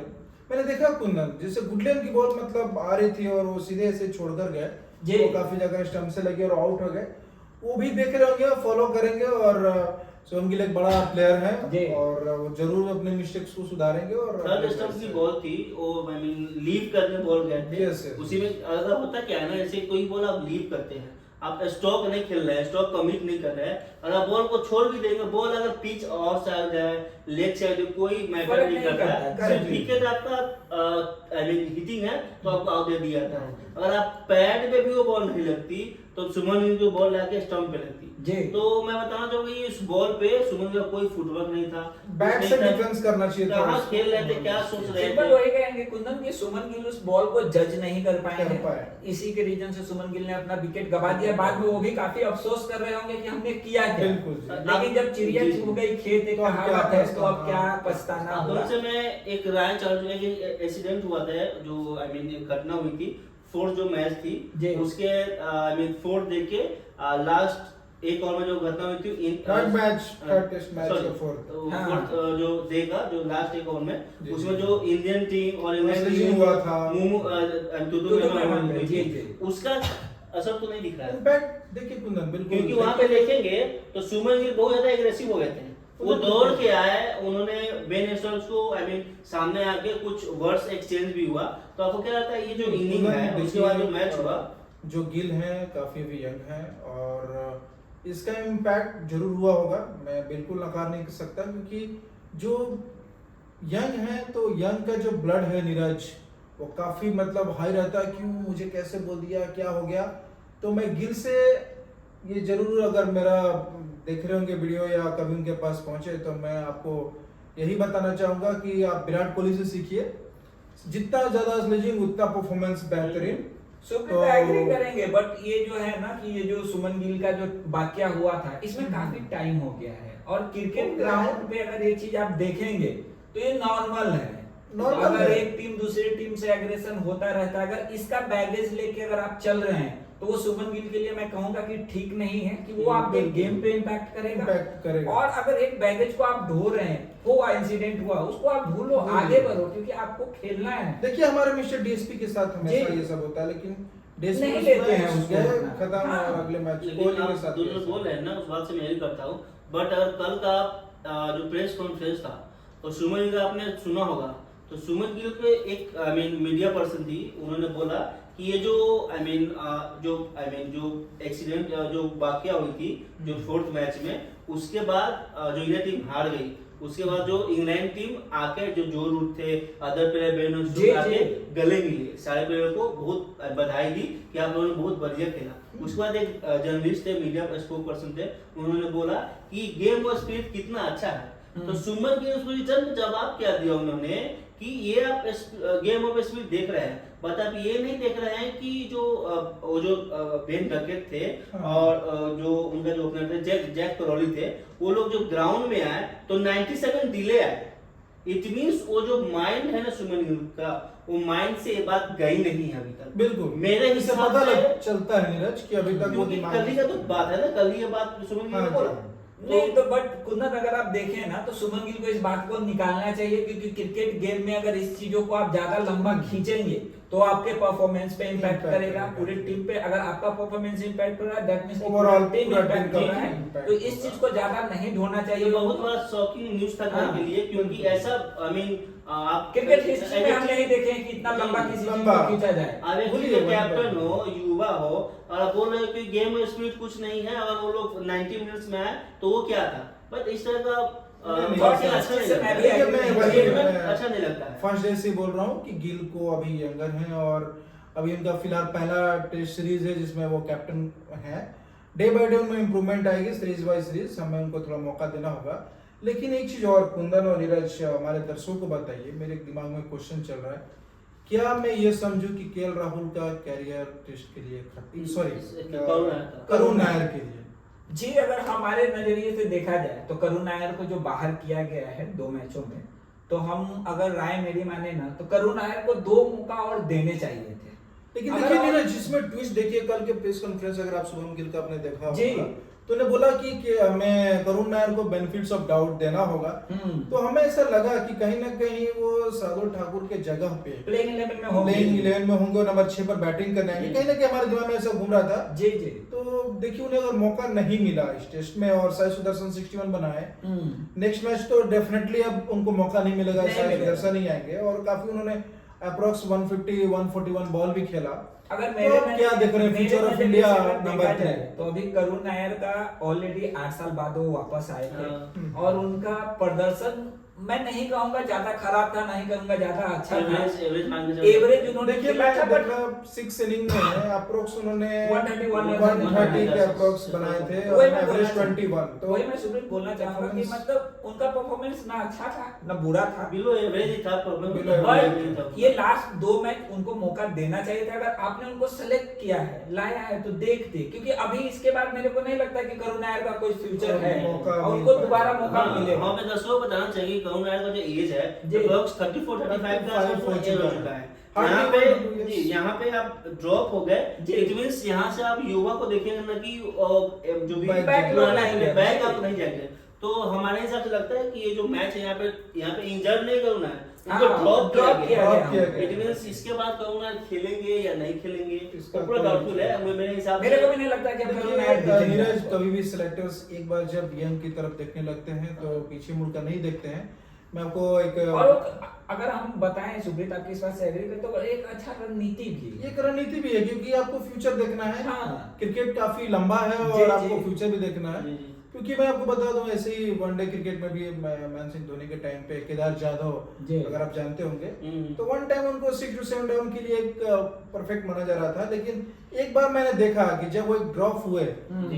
मैंने देखा कुंदन, जैसे गुडलैंड की बॉल मतलब आ रही थी और वो सीधे ऐसे छोड़कर गए, जी। वो काफी जगह स्टंप से लगी और आउट हो गए। वो भी देख रहे होंगे, फॉलो करेंगे, और सुमन गिल एक बड़ा प्लेयर जी। है और वो जरूर अपने मिस्टेक्स को सुधारेंगे। और थर्ड स्टंप की बॉल थी, वो लीव करने बॉल गए थे, Yes, yes. उसी में अगर होता क्या है ना, जैसे कोई बॉल आप लीव करते हैं, आप स्टॉक नहीं खेल रहे हैं, स्टॉक कमिट नहीं कर रहे हैं, और आप बॉल को छोड़ भी देंगे, बॉल अगर पिच ऑफ साइड है, लेग साइड, कोई मैटर फर्क नहीं नहीं करता करता, है, सिर्फ विकेट आपका हिटिंग है तो आपको आउट दे दिया जाता है। अगर आप पैड पे भी वो बॉल नहीं लगती तो सुमन गिल की बॉल लाके स्टंप पे लगती। जी। तो मैं बताना चाहूंगा इस बॉल पे सुमन गिल का कोई फुटवर्क नहीं था, बैट कुछ से नहीं था। डिफेंस करना चाहिए था कहाँ उसको। खेल रहे थे, क्या सोच रहे सिंपल थे? वही कहेंगे कुंदन कि सुमन गिल उस बॉल को जज नहीं कर पाए कर पाए। हैं, इसी के रीजन से सुमन गिल ने अपना विकेट गवा दिया। बाद में वो भी काफी अफसोस कर रहे होंगे कि हमने किया क्या। बिल्कुल जी। लेकिन जब चिड़िया जी। चुग गई खेत, एक तो अब क्या कहावत है, तो अब पछताना। क्या पछताना अब हुआ। उनसे मैं एक राय चाहूँ कि एक्सीडेंट हुआ था, जो एक घटना हुई थी, फोर्थ जो मैच जी। थी उसके फोर्थ देख के लास्ट एक ओवर में जो घटना हुई थी, थर्ड टेस्ट मैच sorry, का फोर्थ। हाँ। फोर्थ जो देगा जो लास्ट एक ओवर में, जी, उसमें जी। जो इंडियन टीम और इंग्लैंड Sledging टीम हुआ था। जी, जी। उसका असर तो नहीं दिख रहा है, इम्पैक्ट देखिए कुंदन, बिल्कुल क्योंकि वहां पे देखेंगे तो सुमन गिल बहुत ज्यादा एग्रेसिव हो गए थे, वो दौड़ के आए, उन्होंने बेन स्टोक्स को सामने आके कुछ वर्ड्स एक्सचेंज भी हुआ। तो आपको क्या लगता है ये जो इनिंग है उसके बाद जो मैच हुआ? जो गिल है काफी भी यंग है और इसका इम्पैक्ट जरूर हुआ होगा, मैं बिल्कुल नकार नहीं कर सकता, क्योंकि जो यंग है तो यंग का जो ब्लड है नीरज वो काफी मतलब हाई रहता है। क्यों, मुझे कैसे बोल दिया, क्या हो गया? तो मैं गिल से ये जरूर, अगर मेरा देख रहे होंगे वीडियो या कभी उनके पास पहुंचे, तो मैं आपको यही बताना चाहूंगा कि आप विराट कोहली से सीखिए, जितना ज्यादा स्लेजिंग उतना परफॉर्मेंस बेहतरीन। सुप्रीत एग्री करेंगे, बट ये जो है ना कि ये जो सुमन गिल का जो वाकया हुआ था इसमें काफी टाइम हो गया है, और क्रिकेट ग्राउंड पे अगर ये चीज आप देखेंगे तो ये नॉर्मल है। अगर एक टीम दूसरी टीम से एग्रेशन होता रहता है, अगर इसका बैगेज लेके अगर आप चल रहे हैं तो वो सुमन गिल के लिए मैं कहूंगा कि ठीक नहीं है, कि वो आपके गेम पे इम्पैक्ट करेगा। और अगर एक बैगेज को आप ढो रहे हैं, हुआ इंसिडेंट हुआ, उसको आप भूलो, आगे बढ़ो, क्योंकि आपको खेलना है। देखिए हमारे मिस्टर डीएसपी के साथ हमेशा ये सब होता है, लेकिन डीएसपी नहीं लेते हैं उसको खत्म। और अगले मैच कोहली के साथ दोनों बोल रहे हैं ना, उस बात से मैं एग्री करता हूँ। बट अगर कल का जो प्रेस कॉन्फ्रेंस था तो सुमन गिल का आपने सुना होगा, तो सुमन गिल के एक मीडिया पर्सन थी, उन्होंने बोला कि ये जो जो एक्सीडेंट जो वाकया हुई थी जो 4th मैच में, उसके बाद जो इंडिया टीम हार गई, उसके बाद जो इंग्लैंड टीम आके जो रूट थे अदर प्लेयर बेन स्टोक्स आके गले मिले, सारे प्लेयर को बहुत बधाई दी कि आप लोगों ने बहुत बढ़िया खेला। उसके बाद एक जर्नलिस्ट थे, मीडिया स्पोक पर्सन थे, उन्होंने बोला कि गेम ऑफ स्पिरिट कितना अच्छा है। तो सुमन गिल उसको रिटर्न जवाब क्या दिया उन्होंने कि ये आप गेम ऑफ स्पिरिट देख रहे हैं, बट आप ये नहीं देख रहे हैं कि वो जो बेन डकेट थे और जो उनका जो ओपनर थे जैक करॉली थे, वो लोग जो ग्राउंड में आए तो 90 सेकंड डिले आए। इट मींस वो जो माइंड है ना सुमन गिल का, वो माइंड से ये बात गई नहीं है अभी तक। बिल्कुल मेरे हिसाब से चलता है नीरज कि अभी तक वो दिमाग कल ही का तो बात है ना, कल ही ये बात सुमन गिल ने बोला। नहीं तो बट कुन्नत अगर आप देखें ना तो सुमन गिल को इस बात को निकालना चाहिए, क्योंकि क्रिकेट गेम में अगर इस चीजों को आप ज्यादा लंबा खींचेंगे तो आपके परफॉर्मेंस पे इम्पैक्ट करेगा, पूरी टीम पे। अगर आपका परफॉर्मेंस इम्पैक्ट कर रहा है that means overall team impact कर रहा है, तो इस चीज को ज्यादा नहीं ढोना चाहिए। बहुत बड़ा शॉकिंग न्यूज था कल के लिए, क्योंकि ऐसा आप क्रिकेट हिस्ट्री में हम नहीं देखे कि इतना लंबा किसी चीज को खींचा जाए। अब एक कैप्टन हो, युवा हो, और आप बोल रहे हो कि गेम में स्पिरिट कुछ नहीं है, और वो लोग 90 मिनट्स में आए तो वो क्या था? बट इस तरह का अच्छा नहीं लगता है। फर्स्ट डे से बोल रहा हूँ कि गिल को अभी यंगर है, और अभी उनका फिलहाल पहला टेस्ट सीरीज है जिसमें वो कैप्टन है। डे बाय डे उनमें इंप्रूवमेंट आएगी, सीरीज बाय सीरीज हमें उनको थोड़ा मौका देना होगा। लेकिन एक चीज और कुंदन और नीरज हमारे दर्शकों को बताइए, मेरे दिमाग में क्वेश्चन चल रहा है, क्या मैं ये समझूं कि केएल राहुल का कैरियर टेस्ट के लिए सॉरी करुण नायर के लिए? जी, अगर हमारे नजरिए से देखा जाए तो करुण नायर को जो बाहर किया गया है 2 मैचों में, तो हम अगर राय मेरी माने ना तो करुण नायर को 2 मौका और देने चाहिए थे। लेकिन देखिए नीरज, जिसमें ट्विस्ट देखिए कल के प्रेस कॉन्फ्रेंस, अगर आप शुभम गिल का आपने देखा होगा, तो उन्होंने बोला कि हमें करुण नायर को बेनिफिट्स ऑफ डाउट देना होगा। तो हमें ऐसा लगा कि कहीं ना कहीं वो शार्दुल ठाकुर के जगह पे प्लेइंग 11 में होंगे और नंबर 6 पर बैटिंग करने आएंगे, कहीं ना कहीं हमारे दिमाग में ऐसा घूम रहा था। जी तो देखिए उन्हें अगर मौका नहीं मिला इस टेस्ट में, और साई सुदर्शन 61 बनाए, नेक्स्ट मैच तो डेफिनेटली अब उनको मौका नहीं मिलेगा, साई सुदर्शन ही आएंगे, और काफी उन्होंने अप्रोक्स 150 141 बॉल भी खेला। अगर मेरे तो क्या देख रहे हैं फ्यूचर ऑफ इंडिया नंबर 3? तो अभी करुण नायर का ऑलरेडी 8 साल बाद वो वापस आए थे, और उनका प्रदर्शन मैं नहीं कहूंगा ज्यादा खराब था, नहीं कहूंगा ज्यादा अच्छा था, एवरेज उन्होंने खेला था। बट 6 इनिंग में अप्रोक्स उन्होंने 130 के अप्रोक्स बनाए थे, और एवरेज 21। तो वही मैं सुब्रत बोलना चाहूंगा कि मतलब उनका परफॉर्मेंस ना अच्छा था ना बुरा था, बिलो एवरेज ही था, बट ये लास्ट 2 मैच उनको मौका देना चाहिए था। अगर आपने उनको सेलेक्ट किया है, लाया है, तो देखते, क्योंकि अभी इसके बाद मेरे को नहीं लगता कि करुण नायर का कोई फ्यूचर है और उनको दोबारा मौका मिलेगा। हमें दर्शकों को बताना चाहिए करुण नायर का जो एज है अप्रॉक्स 34-35 का हो चुका है। यहाँ पे आप ड्रॉप हो गए, इट मींस यहाँ से आप युवा को देखेंगे ना कि जो भी बैक आप नहीं जाएंगे। तो हमारे हिसाब से लगता है कि ये जो मैच है यहाँ पे इंजर्ड नहीं करना है, उनको हाँ, ड्रॉप drop किया गया। इट मींस इसके बाद करुणा खेलेंगे या नहीं खेलेंगे इसका वो पूरा कोई डाउटफुल है मेरे हिसाब मेरे से। को भी नहीं लगता कि अब देखिए, करुणा ऐड दिखेंगे नीरज आपको। कभी भी सिलेक्टर्स एक बार जब यंग की तरफ देखने लगते हैं तो पीछे मुड़कर नहीं देखते हैं। मैं आपको एक और अगर हम बताएं सुब्रीत आपकी इस बात से एग्री करते तो एक अच्छा रणनीति भी है। एक रणनीति भी है क्योंकि आपको फ्यूचर देखना है। हाँ। क्रिकेट काफी लंबा है जी, और आपको जी। फ्यूचर भी देखना है। जी, जी। क्योंकि मैं आपको बता दूं ऐसे ही वनडे क्रिकेट में भी महेंद्र सिंह धोनी के टाइम पे केदार जाधव जी। अगर आप जानते होंगे हम्म। तो वन टाइम उनको 6 to 7 डाउन के लिए एक परफेक्ट माना जा रहा था। लेकिन एक बार मैंने देखा कि जब वो एक ड्रॉप हुए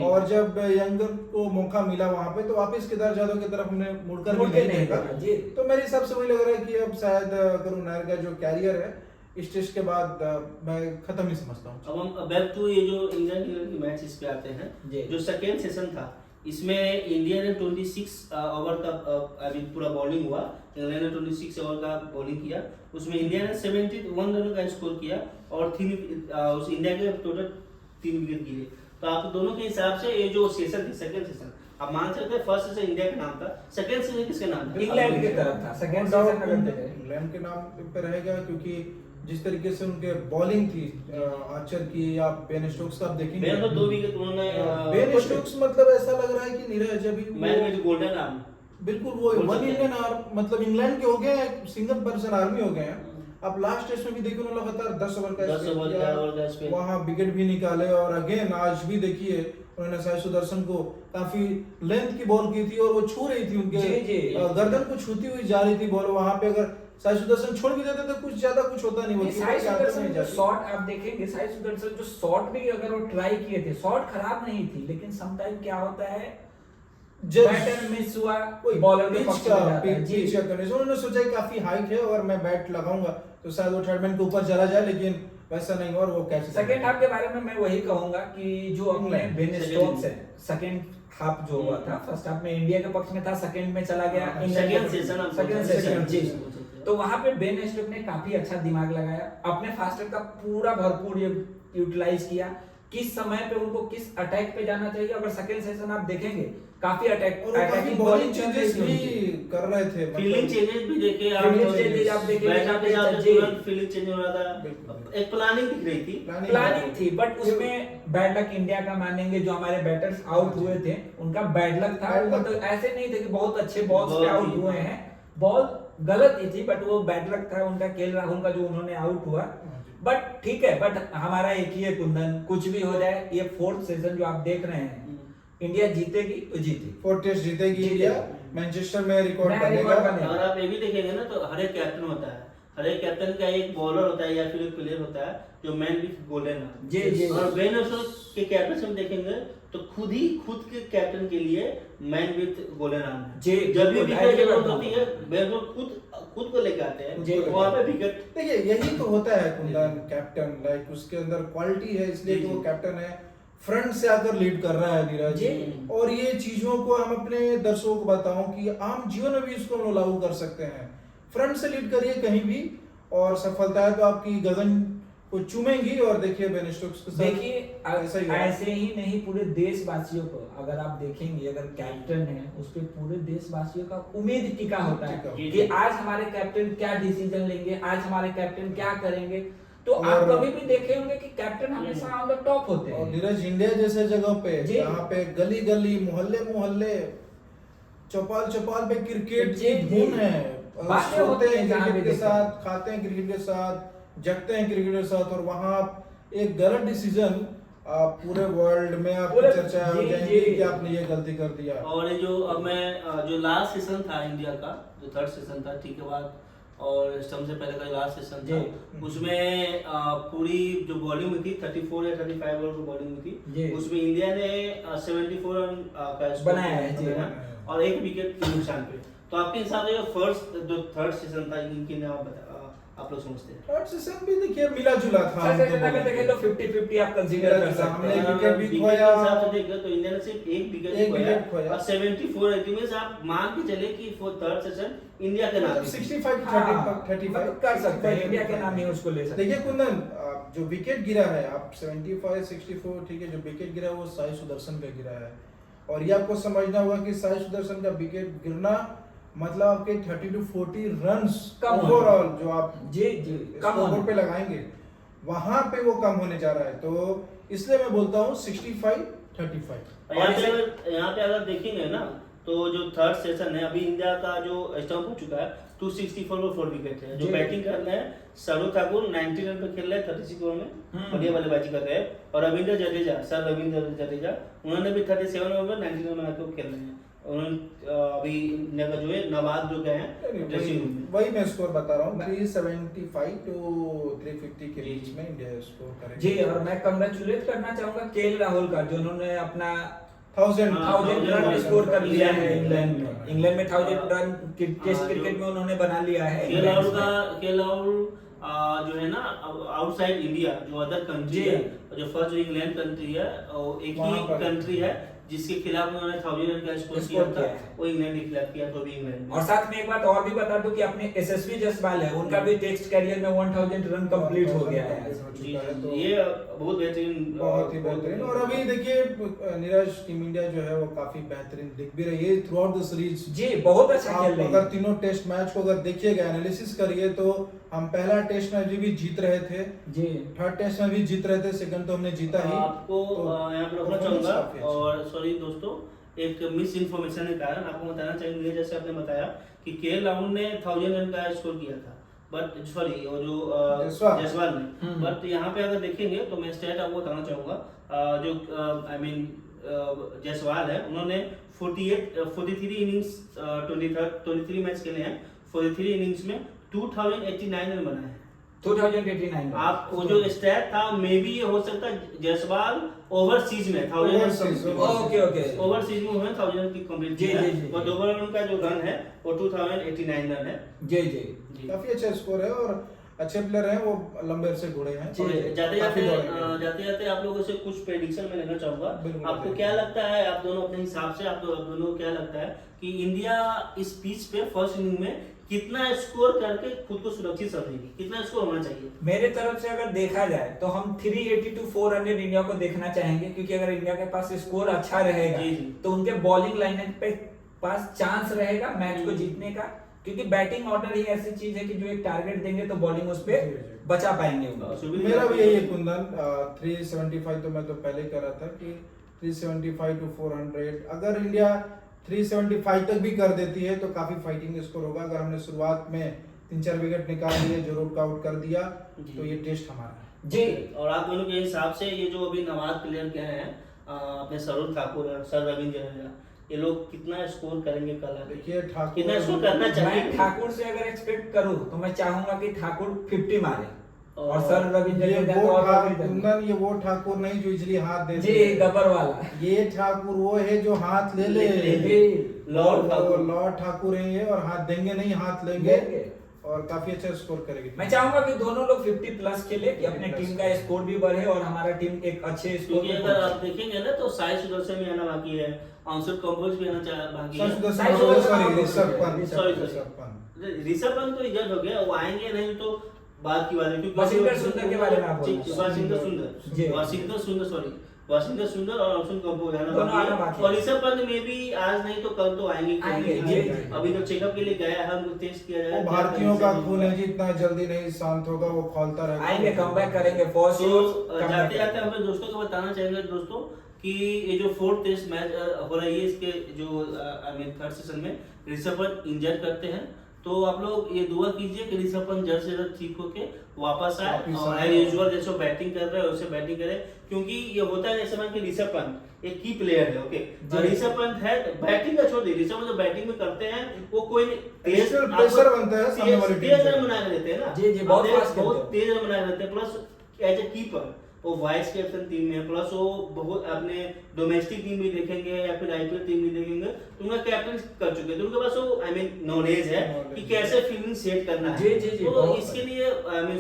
और जब यंगर को मौका मिला वहां पे तो वापस केदार जाधव की तरफ हमने मुड़कर भी नहीं देखा। जी। तो मेरे हिसाब से वही लग रहा है कि अब शायद करुण नायर का जो कैरियर है इस टेस्ट के बाद मैं खत्म ही समझता हूँ। अब हम बैक टू ये जो इंग्लैंड की मैच इस पे आते हैं। जी। जो सेकेंड सेशन था इसमें इंडिया ने 26 ओवर का अभी पूरा बॉलिंग हुआ। इंग्लैंड ने 26 ओवर का बॉलिंग किया उसमें इंडिया ने 71 रन का स्कोर किया और उस इंडिया के टोटल 3 विकेट गिरे। तो आप दोनों के हिसाब से ये जो सेशन थी सेकेंड सेशन आप मान सकते हैं फर्स्ट सेशन इंडिया का नाम था सेकेंड सेशन किसके नाम था? इंग्लैंड की तरफ था। सेकंड सीजन अगर देखें इंग्लैंड के नाम पे रहेगा क्योंकि जिस तरीके से उनके बॉलिंग थी आर्चर की या बेन स्टोक्स का आप देखेंगे बेन तो 2 विकेट उन्होंने बेन स्टोक्स मतलब ऐसा लग रहा है कि नीरज अभी मैन विद गोल्डन आर्म बिल्कुल वो वन इंडियन आर्म मतलब इंग्लैंड के हो गए हैं सिंगल पर्सन आर्मी हो गए हैं। आप लास्ट टेस्ट में भी देखिए उन्होंने लगातार 10 ओवर का 10 ओवर का स्पेल वहां विकेट भी निकाले और अगेन आज भी देखिए उन्होंने साई सुदर्शन को काफी लेंथ की बॉल की थी और वो छू रही थी उनके जी, जी। गर्दन को छूती हुई जा रही थी बॉल वहां पे। अगर साई सुदर्शन छोड़ भी देते तो कुछ ज्यादा कुछ होता नहीं। वो साई कीपर के हाथ में सुदर्शन नहीं जो जाती। शॉट आप देखेंगे साई सुदर्शन जो शॉट भी अगर वो ट्राई किए थे शॉट खराब नहीं थी लेकिन समटाइम क्या होता है बैटर मिस हुआ बॉलर के पक्ष में जाता है। जी। पिच का कंडीशन उन्होंने सोचा कि काफी हाइट है और मैं बैट लगाऊंगा तो शायद वो थर्डमैन के ऊपर चला जाए लेकिन वैसा नहीं और वो कैच सेकंड हाफ के बारे में मैं वही कहूंगा कि जो अपने बेन स्टोक्स है सेकंड हाफ जो हुआ था फर्स्ट हाफ में इंडिया के पक्ष में था सेकंड में चला गया सेकंड सेशन सेकंड सेशन जी। तो वहां पे बेन स्टोक्स ने काफी अच्छा दिमाग लगाया अपने फास्टर का पूरा भरपूर यूटिलाइज किया किस समय पे उनको किस अटैक पे जाना चाहिए। अगर सेकंड सेशन आप देखेंगे काफी और वो काफी बॉलिंग चेंजेस भी कर रहे थे फील्डिंग चेंजेस भी देखे फील्डिंग चेंजेस आप देखेंगे बैटर के साथ तुरंत फील्डिंग चेंज हो रहा था। एक प्लानिंग दिख रही थी प्लानिंग थी बट उसमें बैड लक इंडिया का मानेंगे जो हमारे बैटर्स आउट हुए थे उनका बैड लक था। मतलब ऐसे नहीं थे कि बहुत अच्छे बॉल्स पे आउट हुए हैं बॉल गलत ही थी बट वो बैड लक था उनका केएल राहुल का जो उन्होंने आउट हुआ। बट ठीक है बट हमारा एक ही है कुंदन कुछ भी हो जाए ये फोर्थ सीजन जो आप देख रहे हैं इंडिया जीतेगी तो जीतेगी 4 टेस्ट जीतेगी इंडिया मैनचेस्टर में रिकॉर्ड बनेगा। अगर आप ये भी देखेंगे ना तो हर एक कैप्टन होता है हर एक कैप्टन का एक बॉलर होता है या फिर एक प्लेयर होता है जो मैन विद गोल्डन आर्म। जी जी। और बेन स्टोक्स के कैप्टन में देखेंगे तो खुद के कैप्टन के लिए मैन विद गोल्डन आर्म है। जी, जब भी बिल्कुल, विकेट जरूरत बिल्कुल। होती है बेन स्टोक्स खुद को लेके आते जी, हैं वहां पे विकेट। देखिए यही तो होता है कुंदन कैप्टन लाइक उसके अंदर क्वालिटी है इसलिए जी, तो वो जी। कैप्टन है फ्रंट से आकर लीड कर रहा है नीरज जी। और ये चीजों को हम अपने दर्शकों को बताऊं कि आम जीवन में भी इसको हम लोग लागू कर सकते हैं। फ्रंट से लीड करिए कहीं भी और सफलता है तो आपकी गगन को चूमेंगी। और देखिए बेन स्टोक्स के साथ देखिए ऐसा ही हुआ। ऐसे ही नहीं पूरे देशवासियों को अगर आप देखेंगे अगर कैप्टन है उस पे पूरे देशवासियों का उम्मीद टिका होता है टिका। कि आज हमारे कैप्टन क्या डिसीजन लेंगे आज हमारे कैप्टन क्या करेंगे। तो आप और- कभी भी देखे होंगे कि कैप्टन हमेशा ऑन द टॉप होते और हैं। नीरज इंडिया जैसे जगह पे जी। जहाँ पे गली गली मोहल्ले मोहल्ले चौपाल चौपाल पे क्रिकेट जी, की जी। धुन है। बातें सोते होती हैं हैं जहाँ क्रिकेट भी के देखो। साथ खाते हैं क्रिकेट के साथ जगते हैं क्रिकेट के साथ और वहां आप एक गलत डिसीजन आप पूरे वर्ल्ड में आपकी पूरे- चर्चा हो जी, जाएगी जी। कि आपने ये गलती कर दिया। और ये जो अब मैं जो लास्ट सेशन था इंडिया का जो थर्ड सेशन था ठीक है बाद और स्टम्प से पहले का लास्ट सेशन जी। था उसमें पूरी जो बॉलिंग हुई थी 34 या 35 ओवर की बॉलिंग हुई जी। थी उसमें इंडिया ने 74 रन का स्कोर बनाया है, जी। बनाया और 1 विकेट के नुकसान पे। तो आपके हिसाब से फर्स्ट जो थर्ड सेशन था इनकी नाम आप लोग समझते हैं? थर्ड सेशन भी देखिए मिला जुला था। हम सर तो अगर बोलेंगे। देखें तो 50-50 आप कंसीडर कर सकते हमने हैं। विकेट भी विकेट खोया। के हिसाब से देखो तो इंडिया ने सिर्फ एक विकेट एक विकेट खोया। और 74 मींस आप मान के चले कि फॉर थर्ड सेशन इंडिया के नाम 65 हाँ, 35 मतलब कर सकते हैं इंडिया के नाम ही उसको ले सकते हैं। देखिए कुंदन जो विकेट गिरा है आप 75 64 ठीक है जो विकेट गिरा है वो साई सुदर्शन का गिरा है और ये आपको समझना होगा कि साई सुदर्शन का विकेट गिरना मतलब आपके 30 to 40 रन्स कम होने। ओवरऑल जो आप जी जी कम स्कोरबोर्ड होने। पे लगाएंगे वहां पे वो कम होने जा रहा है, तो इसलिए मैं बोलता हूँ 65-35। यहाँ पे अगर देखेंगे ना तो जो थर्ड सेशन है अभी इंडिया का जो स्टंप हो चुका है 264 पर 4 विकेट है। जो जी। बैटिंग कर रहे हैं सरू ठाकुर 90 रन पे खेल रहे हैं 36 ओवर में, बढ़िया बल्लेबाजी कर रहे हैं। और रविंद्र जडेजा, सर रविंद्र जडेजा, उन्होंने भी 37 ओवर में 90 रन बना के खेल रहे हैं। उन्होंने अभी इंडिया का जो है नवाज जो गए हैं ड्रेसिंग रूम में। वही मैं स्कोर बता रहा हूँ 375 to 350 के बीच में इंडिया स्कोर करेगी। जी, और मैं कंग्रेचुलेट करना चाहूंगा केएल राहुल का, जो उन्होंने अपना 1000 रन स्कोर कर लिया है इंग्लैंड में। हाँ। इंग्लैंड में 1000 रन टेस्ट क्रिकेट में उन्होंने बना लिया है। केएल राहुल जो है ना आउटसाइड इंडिया जो अदर कंट्री जी। है, जो फर्स्ट जो इंग्लैंड कंट्री है और एक वहाँ ही पर। कंट्री है जिसके खिलाफ उन्होंने 1000 रन का स्कोर किया स्कोर था, किया है। वो इंग्लैंड के खिलाफ किया, तो भी इंग्लैंड और साथ में एक बात और भी बता दूं कि अपने एसएसवी जसवाल है, उनका भी टेस्ट कैरियर में 1000 रन कंप्लीट हो गया है। जी, तो ये बहुत बेहतरीन बहुत ही बेहतरीन। और अभी देखिए नीरज, टीम इंडिया जो है वो काफी बेहतरीन दिख भी रही है थ्रू आउट द सीरीज। जी, बहुत अच्छा आप खेल रहे अगर हैं। तीनों टेस्ट मैच को अगर देखिएगा, एनालिसिस करिए, तो हम पहला टेस्ट मैच भी जीत रहे थे, जी, थर्ड टेस्ट में भी जीत रहे थे, सेकंड तो हमने जीता ही। आपको तो यहाँ पे रोकना performance चाहूंगा काफी अच्छा। और सॉरी दोस्तों, एक मिस इन्फॉर्मेशन के कारण आपको बताना चाहेंगे, जैसे आपने बताया कि केएल राहुल ने 1000 रन का स्कोर किया था, बट सॉरी और जो जायसवाल ने, बट यहाँ पे अगर देखेंगे तो मैं स्टेट आपको बताना चाहूंगा, जो आई मीन जायसवाल है, उन्होंने 43 इनिंग्स 23 मैच खेले हैं, 43 इनिंग्स में 2089 रन बनाए हैं। 2089 आप वो जो स्टैट था मे बी ये हो सकता है जायसवाल ओवरसीज में 1000 Overseas, ओके ओके। ओवरसीज में हुए 1000 की कंप्लीट जी, किया जी, है, जी, और जी। ओवरऑल उनका जो रन है वो 2089 रन है। जी जी जी। काफी अच्छा स्कोर है और अच्छे प्लेयर हैं, वो लंबे अरसे घोड़े हैं। जी, और जाते काफी जाते दौड़े हैं। जाते जाते आप लोगों से कुछ प्रेडिक्शन मैं लेना चाहूंगा। बिल्कुल, आपको बिल्कुल। क्या लगता है, आप दोनों अपने हिसाब से, आप दोनों को क्या लगता है कि इंडिया इस पिच पे फर्स्ट इनिंग में कितना स्कोर करके खुद को सुरक्षित समझेगी, कितना स्कोर होना चाहिए? मेरे तरफ से अगर देखा जाए तो हम 380 to 400 इंडिया को देखना चाहेंगे, क्योंकि अगर इंडिया के पास स्कोर अच्छा रहेगा जी, जी। तो उनके बॉलिंग लाइनअप पे पास चांस रहेगा मैच को जीतने का, क्योंकि बैटिंग ऑर्डर ही ऐसी चीज है कि जो एक टारगेट देंगे तो बॉलिंग उस पे जी, जी। बचा पाएंगे वो लोग। सुबीर मेरा जी, भी यही है कुंदन, 375 तो मैं तो पहले कह रहा था कि 375 to 400, अगर इंडिया 375 तक भी कर देती है तो काफी फाइटिंग स्कोर होगा। अगर हमने शुरुआत में 3-4 विकेट निकाल लिए, जो रूट आउट कर दिया, जी। तो ये टेस्ट हमारा है। जी, और आप दोनों के हिसाब से ये जो अभी नवाज प्लेयर के हैं अपने सरूर ठाकुर और सर रविंद्र जडेजा, ये लोग कितना स्कोर करेंगे कल आके? देखिए ठाकुर, कितना स्कोर करना चाहिए? मैं ठाकुर से अगर एक्सपेक्ट करूं तो मैं चाहूंगा कि ठाकुर 50 मारे और और सर रविंद्र ये जडेजा वो को और ठाकुर, रविंद्र। कुंदन, ये वो ठाकुर नहीं जो इजली हाथ दे जी, गबर वाला। ये ठाकुर वो है जो हाथ ले ले। जी, लॉर्ड ठाकुर। लॉर्ड ठाकुर है ये, और हाथ देंगे नहीं, हाथ लेंगे लेंगे। और काफी अच्छा स्कोर करेगी। मैं चाहूंगा कि दोनों लोग 50 प्लस खेले, कि अपने टीम का स्कोर भी बढ़े और हमारा टीम एक अच्छे स्कोर क्योंकि अगर आप देखेंगे ना तो साई सुदर्शन भी आना बाकी है, अंशुल कंपोज भी आना बाकी है। Sorry Rishabh Pant, sorry, Rishabh Pant. ऋषभ पंत तो इधर हो गया, वो आएंगे नहीं तो बात की बात है, क्योंकि वाशिंगटन सुंदर के बारे में आप बोल रहे हैं। वाशिंगटन जी। सुंदर, वाशिंगटन सुंदर, सॉरी वाशिंगटन सुंदर और अंशुल कंपोज आना दोनों आना बाकी बाकी है। है। और ऋषभ पंत में भी आज नहीं तो कल तो आएंगे आएंगे, जी। जी। अभी तो चेकअप के लिए गया है, हमको टेस्ट किया वो जाएगा। भारतीयों का खून है जी, इतना जल्दी नहीं शांत होगा, वो खोलता रहेगा। आएंगे, कमबैक करेंगे फॉर तो श्योर। जाते जाते हम अपने दोस्तों को बताना चाहेंगे दोस्तों कि ये जो फोर्थ टेस्ट मैच हो रही है, इसके जो आई मीन थर्ड सेशन में ऋषभ पंत इंजर करते हैं, तो आप लोग ये दुआ कीजिए कि ऋषभ पंत जल्द से जल्द ठीक होके वापस आए और एज यूजुअल जैसे बैटिंग कर रहे हैं वैसे बैटिंग करे, क्योंकि ये होता है जैसे मान कि ऋषभ पंत एक की प्लेयर है, ओके, और ऋषभ पंत है बैटिंग का छोड़ दे, ऋषभ पंत जो बैटिंग में करते हैं वो कोई तेज Additional pressure बनता है सामने वाली टीम तेज पे। रन बना के देते हैं ना। जी, जी, बहुत अब fast बहुत खेलते हैं। तेज रन बना के देते हैं, प्लस एज ए कीपर वो वाइस कैप्टन टीम में है, प्लस वो बहुत अपने डोमेस्टिक टीम भी देखेंगे या फिर आईपीएल टीम भी देखेंगे तो उनका कैप्टन कर चुके हैं, तो उनके पास वो आई मीन नॉलेज है कि कैसे फील्डिंग सेट करना है। जी, जी, जी, तो बहुत इसके लिए आई मीन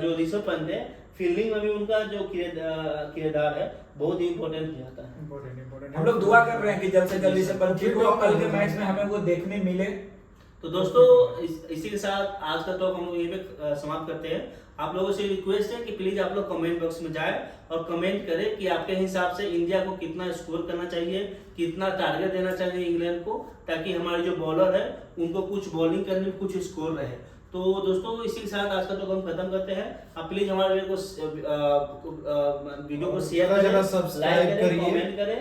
जो ऋषभ पंत है फील्डिंग में भी उनका जो किरदार है बहुत ही इंपॉर्टेंट हो जाता है। Important। हम लोग दुआ कर रहे हैं कि जल्द से जल्द ऋषभ पंत ठीक हो, कल के मैच में हमें वो देखने मिले। तो दोस्तों इसी के साथ आज का टॉक हम लोग यहीं पे समाप्त करते हैं। आप लोगों से रिक्वेस्ट है कि प्लीज आप लोग कमेंट बॉक्स में जाए और कमेंट करें कि आपके हिसाब से इंडिया को कितना स्कोर करना चाहिए, कितना टारगेट देना चाहिए इंग्लैंड को, ताकि हमारे जो बॉलर है उनको कुछ बॉलिंग करने में कुछ स्कोर रहे। तो दोस्तों इसी के साथ आज का तो हम खत्म करते हैं। आप प्लीज हमारे वीडियो को शेयर करें, सब्सक्राइब लाइक करें, करिए। कमेंट करें।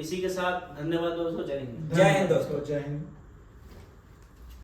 इसी के साथ धन्यवाद दोस्तों, जय हिंद। जय हिंद दोस्तों। जय हिंद।